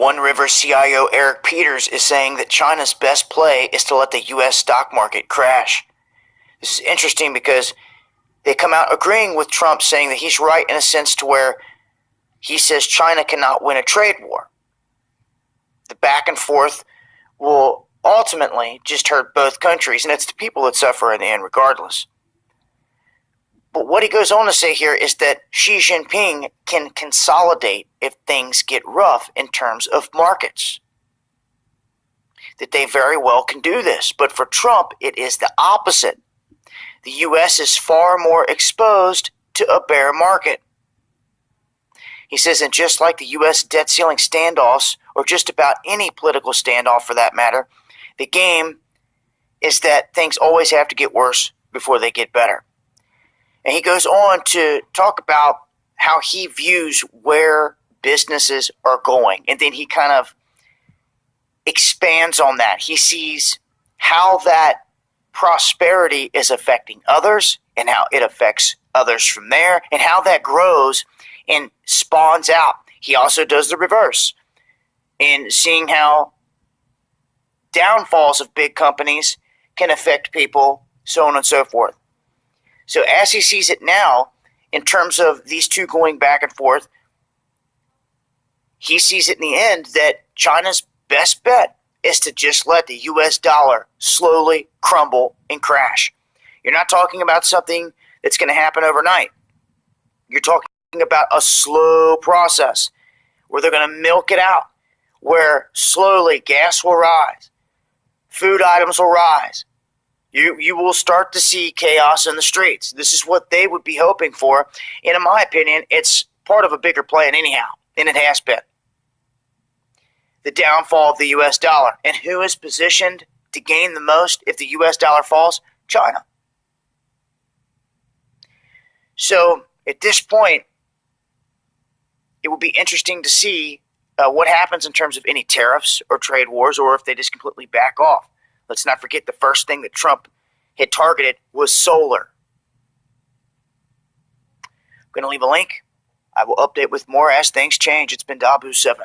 One River CIO Eric Peters is saying that China's best play is to let the U.S. stock market crash. This is interesting because they come out agreeing with Trump, saying that he's right in a sense to where he says China cannot win a trade war. The back and forth will ultimately just hurt both countries, and it's the people that suffer in the end regardless. But what he goes on to say here is that Xi Jinping can consolidate if things get rough in terms of markets. That they very well can do this. But for Trump, it is the opposite. The U.S. is far more exposed to a bear market. He says, and just like the U.S. debt ceiling standoffs, or just about any political standoff for that matter, the game is that things always have to get worse before they get better. And he goes on to talk about how he views where businesses are going. And then he kind of expands on that. He sees how that prosperity is affecting others and how it affects others from there and how that grows and spawns out. He also does the reverse in seeing how downfalls of big companies can affect people, so on and so forth. So as he sees it now, in terms of these two going back and forth, he sees it in the end that China's best bet is to just let the U.S. dollar slowly crumble and crash. You're not talking about something that's going to happen overnight. You're talking about a slow process where they're going to milk it out, where slowly gas will rise, food items will rise. You will start to see chaos in the streets. This is what they would be hoping for. And in my opinion, it's part of a bigger plan anyhow, and it has been. The downfall of the U.S. dollar. And who is positioned to gain the most if the U.S. dollar falls? China. So at this point, it will be interesting to see what happens in terms of any tariffs or trade wars, or if they just completely back off. Let's not forget the first thing that Trump had targeted was solar. I'm going to leave a link. I will update with more as things change. It's been DAHBOO7.